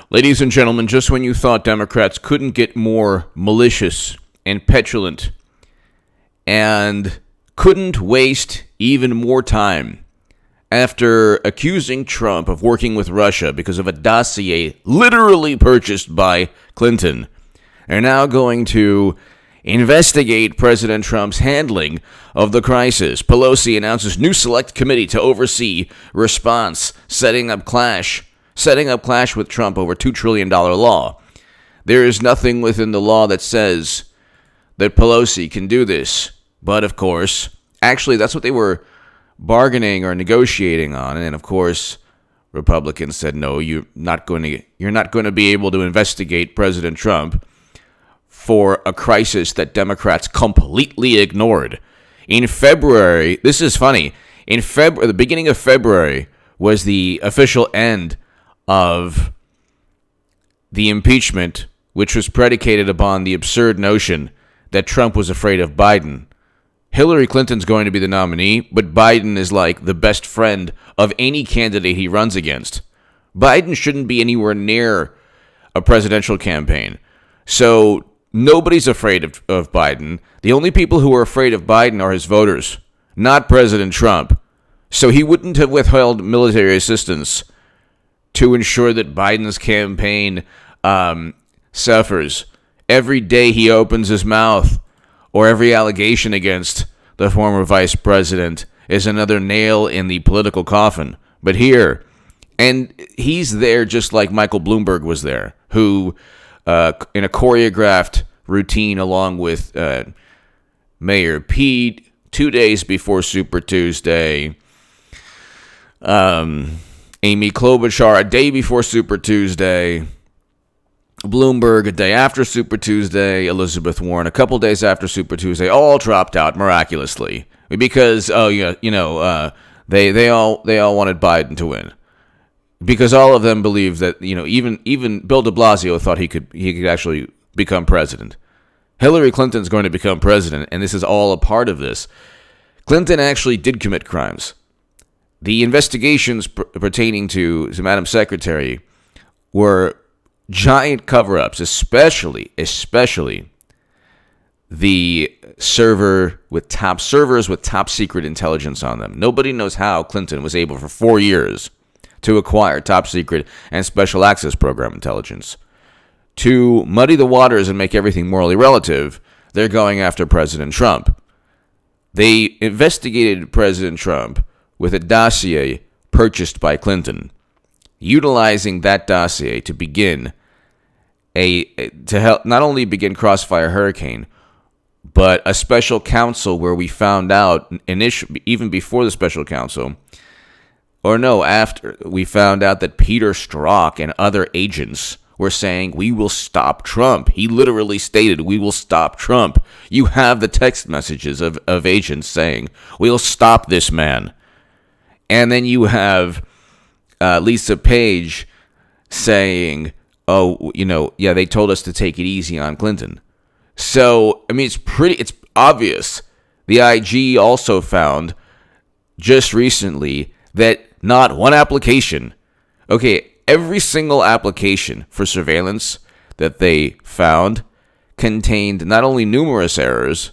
Ladies and gentlemen, just when you thought Democrats couldn't get more malicious and petulant and couldn't waste even more time after accusing Trump of working with Russia because of a dossier literally purchased by Clinton, they're now going to investigate President Trump's handling of the crisis. Pelosi announces new select committee to oversee response, setting up clash with Trump over $2 trillion law. There is nothing within the law that says that Pelosi can do this. But of course, actually, that's what they were bargaining or negotiating on. And of course, Republicans said, no, you're not going to be able to investigate President Trump for a crisis that Democrats completely ignored. In February, this is funny, the beginning of February was the official end of the impeachment, which was predicated upon the absurd notion that Trump was afraid of Biden. Hillary Clinton's going to be the nominee, but Biden is like the best friend of any candidate he runs against. Biden shouldn't be anywhere near a presidential campaign. So nobody's afraid of Biden. The only people who are afraid of Biden are his voters, not President Trump. So he wouldn't have withheld military assistance to ensure that Biden's campaign suffers. Every day he opens his mouth, or every allegation against the former vice president is another nail in the political coffin. But here, and he's there just like Michael Bloomberg was there, who, in a choreographed routine along with Mayor Pete, 2 days before Super Tuesday, Amy Klobuchar a day before Super Tuesday, Bloomberg a day after Super Tuesday, Elizabeth Warren a couple days after Super Tuesday, all dropped out miraculously because they all wanted Biden to win, because all of them believed that even Bill de Blasio thought he could actually become president. Hillary Clinton's going to become president, and this is all a part of this. Clinton actually did commit crimes. The investigations pertaining to Madam Secretary were giant cover-ups, especially the servers with top secret intelligence on them. Nobody knows how Clinton was able for 4 years to acquire top secret and special access program intelligence. To muddy the waters and make everything morally relative, they're going after President Trump. They investigated President Trump with a dossier purchased by Clinton, utilizing that dossier to begin to help not only begin Crossfire Hurricane, but a special counsel where we found out even before the special counsel, after we found out that Peter Strzok and other agents were saying, we will stop Trump. He literally stated, we will stop Trump. You have the text messages of agents saying, we'll stop this man. And then you have Lisa Page saying, they told us to take it easy on Clinton. So, it's obvious. The IG also found just recently that not one application, every single application for surveillance that they found contained not only numerous errors,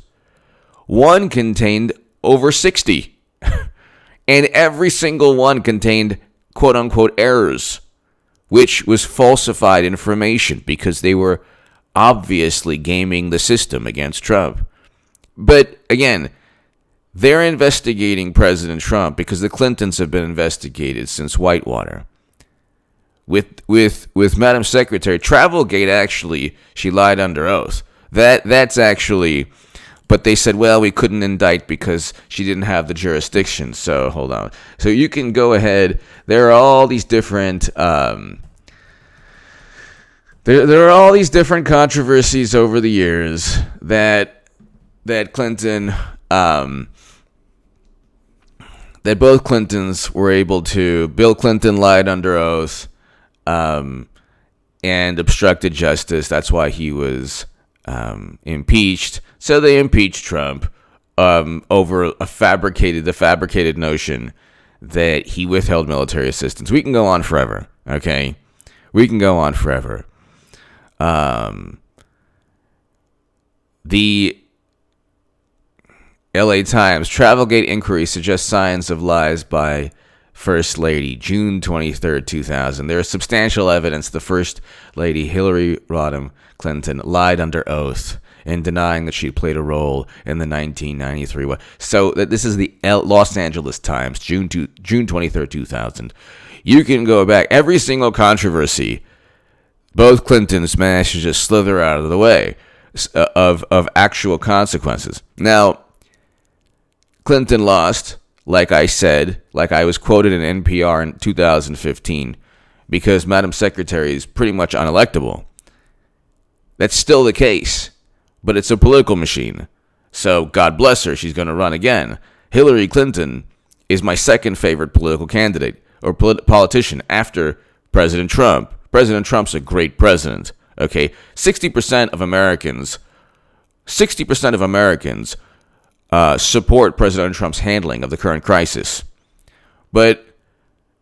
one contained over 60. And every single one contained quote-unquote errors, which was falsified information because they were obviously gaming the system against Trump. But again, they're investigating President Trump because the Clintons have been investigated since Whitewater. With Madam Secretary, Travelgate, actually, she lied under oath. That's actually... But they said, well, we couldn't indict because she didn't have the jurisdiction. So hold on. So you can go ahead. There are all these different there are all these different controversies over the years that Clinton that both Clintons were able to. Bill Clinton lied under oath and obstructed justice. That's why he was impeached. So they impeached Trump over the fabricated notion that he withheld military assistance. We can go on forever, okay? We can go on forever. The LA Times, Travelgate inquiry suggests signs of lies by First Lady, June 23rd, 2000. There is substantial evidence the First Lady, Hillary Rodham Clinton, lied under oath in denying that she played a role in the 1993 war. So this is the Los Angeles Times, June 23rd, 2000. You can go back. Every single controversy, both Clintons managed to just slither out of the way of actual consequences. Now, Clinton lost, like I said, like I was quoted in NPR in 2015, because Madam Secretary is pretty much unelectable. That's still the case, but it's a political machine. So God bless her, she's going to run again. Hillary Clinton is my second favorite political candidate or politician after President Trump. President Trump's a great president. Okay, 60% of Americans support President Trump's handling of the current crisis. But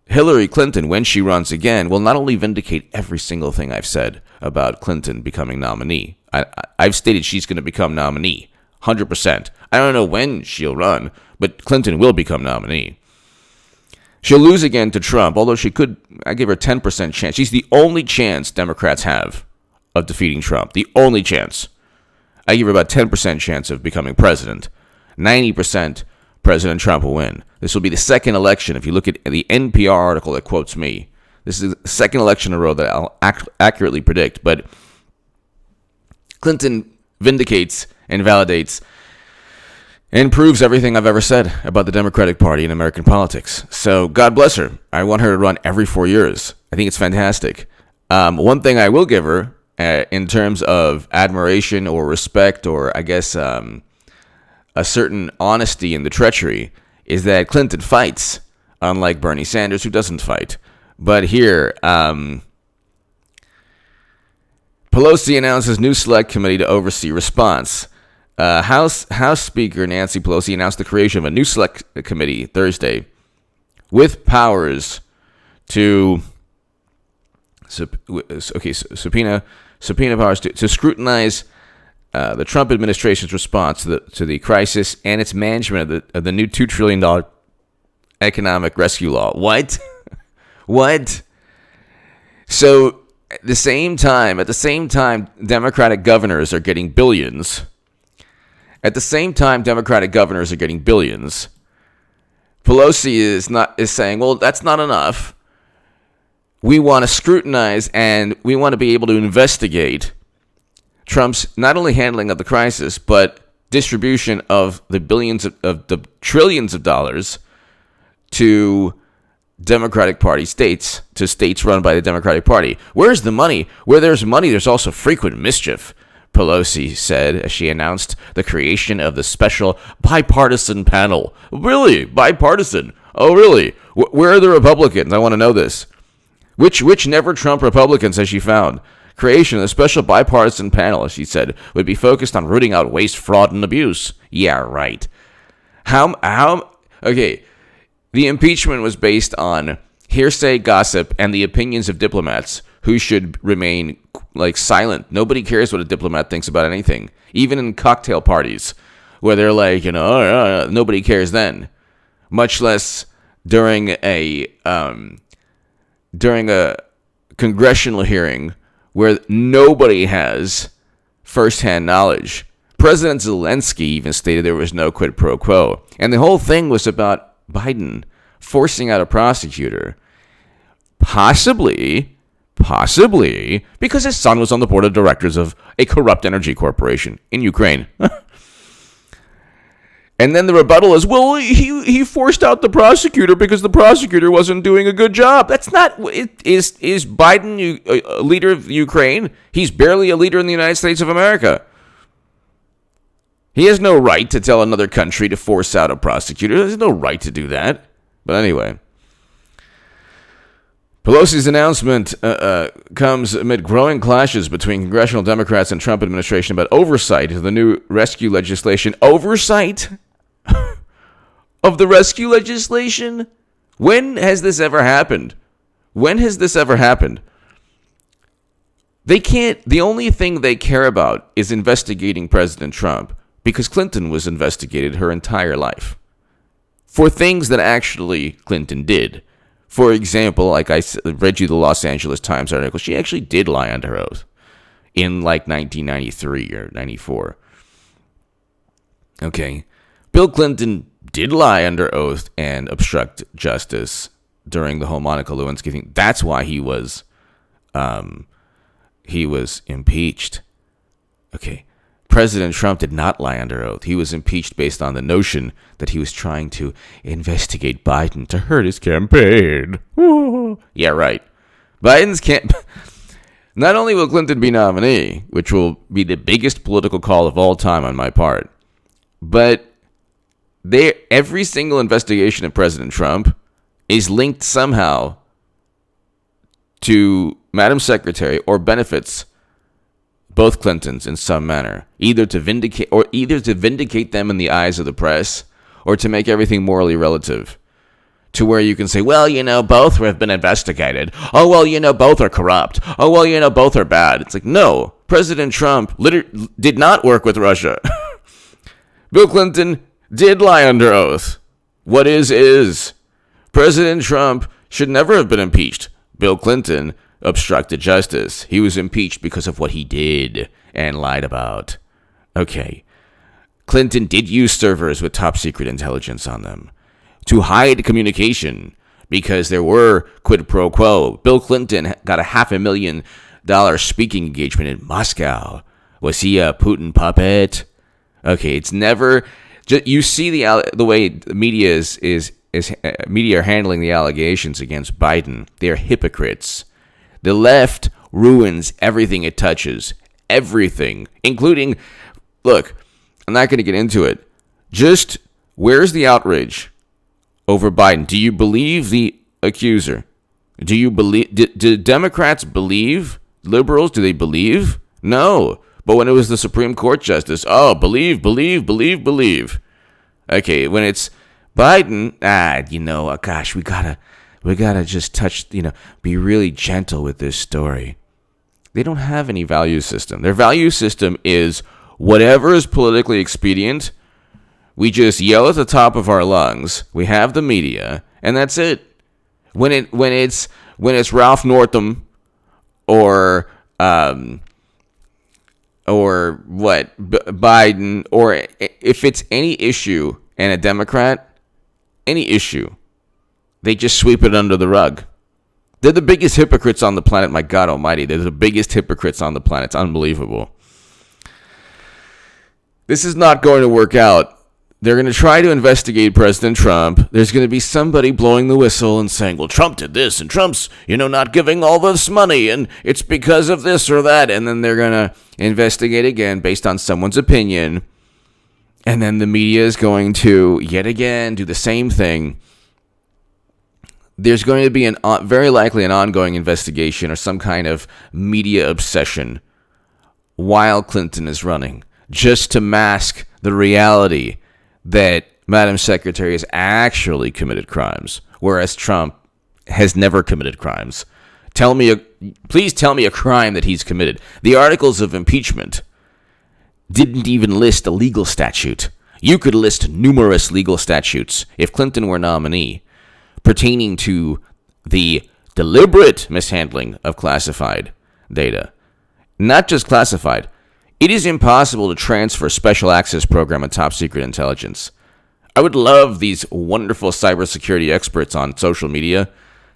Hillary Clinton, when she runs again, will not only vindicate every single thing I've said about Clinton becoming nominee. I've stated she's going to become nominee, 100%. I don't know when she'll run, but Clinton will become nominee. She'll lose again to Trump, although I give her a 10% chance. She's the only chance Democrats have of defeating Trump. The only chance. I give her about 10% chance of becoming president. 90% President Trump will win. This will be the second election. If you look at the NPR article that quotes me, this is the second election in a row that I'll accurately predict. But Clinton vindicates and validates and proves everything I've ever said about the Democratic Party in American politics. So God bless her. I want her to run every 4 years. I think it's fantastic. One thing I will give her in terms of admiration or respect or I guess a certain honesty in the treachery is that Clinton fights, unlike Bernie Sanders, who doesn't fight. But here, Pelosi announces new select committee to oversee response. House Speaker Nancy Pelosi announced the creation of a new select committee Thursday with powers to subpoena powers to scrutinize the Trump administration's response to the crisis and its management of the new $2 trillion economic rescue law. What? What? So at the same time, Democratic governors are getting billions. Pelosi is saying, well, that's not enough. We want to scrutinize and we want to be able to investigate Trump's not only handling of the crisis, but distribution of the billions of the trillions of dollars to Democratic Party states, to states run by the Democratic Party. Where's the money? Where there's money, there's also frequent mischief, Pelosi said as she announced the creation of the special bipartisan panel. Really? Bipartisan? Oh, really? Where are the Republicans? I want to know this. Which never Trump Republicans has she found? Creation of a special bipartisan panel, as she said, would be focused on rooting out waste, fraud, and abuse. Yeah, right. Okay, the impeachment was based on hearsay, gossip, and the opinions of diplomats who should remain, silent. Nobody cares what a diplomat thinks about anything. Even in cocktail parties, where they're like, nobody cares then. Much less during a congressional hearing where nobody has firsthand knowledge. President Zelensky even stated there was no quid pro quo. And the whole thing was about Biden forcing out a prosecutor. Possibly, because his son was on the board of directors of a corrupt energy corporation in Ukraine. And then the rebuttal is, well, he forced out the prosecutor because the prosecutor wasn't doing a good job. That's not, is Biden a leader of Ukraine? He's barely a leader in the United States of America. He has no right to tell another country to force out a prosecutor. There's no right to do that. But anyway, Pelosi's announcement comes amid growing clashes between congressional Democrats and Trump administration about oversight of the new rescue legislation. Oversight of the rescue legislation? When has this ever happened? They can't, the only thing they care about is investigating President Trump, because Clinton was investigated her entire life for things that actually Clinton did. For example, like I read you the Los Angeles Times article, she actually did lie under oath in like 1993 or 94. Okay. Bill Clinton did lie under oath and obstruct justice during the whole Monica Lewinsky thing. That's why he was impeached. Okay. President Trump did not lie under oath. He was impeached based on the notion that he was trying to investigate Biden to hurt his campaign. Yeah, right. Biden's can't. Not only will Clinton be nominee, which will be the biggest political call of all time on my part, but every single investigation of President Trump is linked somehow to Madam Secretary or benefits both Clintons in some manner, either to vindicate them in the eyes of the press or to make everything morally relative, to where you can say, well, both have been investigated. Oh, well, both are corrupt. Oh, well, both are bad. It's like, no, President Trump did not work with Russia. Bill Clinton did lie under oath. What is. President Trump should never have been impeached. Bill Clinton obstructed justice. He was impeached because of what he did and lied about. Okay. Clinton did use servers with top secret intelligence on them to hide communication because there were quid pro quo. Bill Clinton got a $500,000 speaking engagement in Moscow. Was he a Putin puppet? Okay, it's never. You see the way the media media are handling the allegations against Biden. They are hypocrites. The left ruins everything it touches. Everything. Including, look, I'm not going to get into it. Just, where's the outrage over Biden? Do you believe the accuser? Do you believe, do Democrats believe liberals? Do they believe? No. But when it was the Supreme Court justice, believe. Okay, when it's Biden, gosh, we gotta just touch, be really gentle with this story. They don't have any value system. Their value system is whatever is politically expedient. We just yell at the top of our lungs. We have the media, and that's it. When it's Ralph Northam or Biden, or if it's any issue and a Democrat, any issue, they just sweep it under the rug. They're the biggest hypocrites on the planet. My God almighty, they're the biggest hypocrites on the planet. It's unbelievable. This is not going to work out. They're going to try to investigate President Trump. There's going to be somebody blowing the whistle and saying, well, Trump did this, and Trump's, not giving all this money, and it's because of this or that. And then they're going to investigate again based on someone's opinion. And then the media is going to, yet again, do the same thing. There's going to be very likely an ongoing investigation or some kind of media obsession while Clinton is running, just to mask the reality that Madam Secretary has actually committed crimes, whereas Trump has never committed crimes. Please tell me a crime that he's committed. The articles of impeachment didn't even list a legal statute. You could list numerous legal statutes if Clinton were nominee pertaining to the deliberate mishandling of classified data. Not just classified. It is impossible to transfer special access program and top secret intelligence. I would love these wonderful cybersecurity experts on social media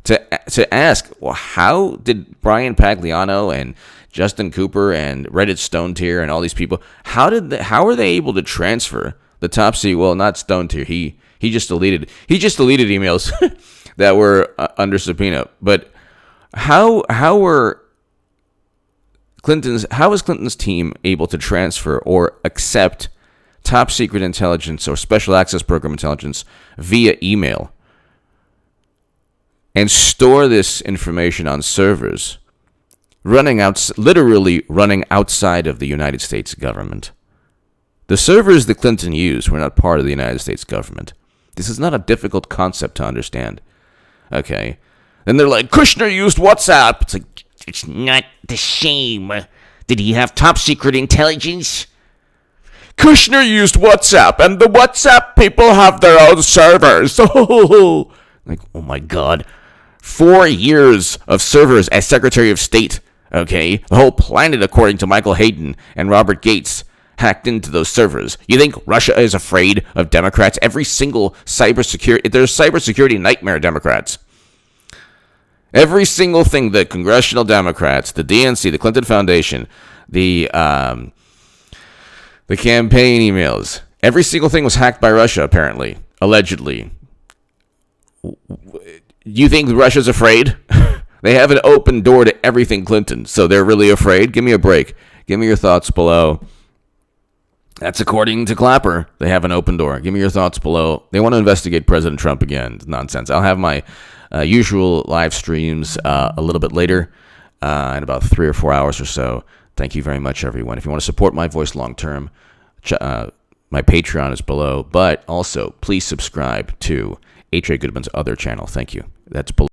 to ask, well, how did Brian Pagliano and Justin Cooper and Reddit Stone Tier and all these people, how are they able to transfer the top secret? Well, not Stone Tier. He just deleted emails that were under subpoena. But how is Clinton's team able to transfer or accept top secret intelligence or special access program intelligence via email and store this information on servers literally running outside of the United States government? The servers that Clinton used were not part of the United States government. This is not a difficult concept to understand. Okay. And they're like, Kushner used WhatsApp. It's like, It's not the same. Did he have top secret intelligence? Kushner used WhatsApp, and the WhatsApp people have their own servers. Like, oh my God. 4 years of servers as Secretary of State, okay? The whole planet, according to Michael Hayden and Robert Gates, hacked into those servers. You think Russia is afraid of Democrats? Every single cybersecurity, there's cybersecurity nightmare Democrats. Every single thing that Congressional Democrats, the DNC, the Clinton Foundation, the campaign emails, every single thing was hacked by Russia, apparently, allegedly. You think Russia's afraid? They have an open door to everything Clinton, so they're really afraid? Give me a break. Give me your thoughts below. That's according to Clapper. They have an open door. Give me your thoughts below. They want to investigate President Trump again. It's nonsense. I'll have my usual live streams a little bit later, in about 3 or 4 hours or so. Thank you very much, everyone. If you want to support my voice long term, my Patreon is below. But also, please subscribe to H.A. Goodman's other channel. Thank you. That's below.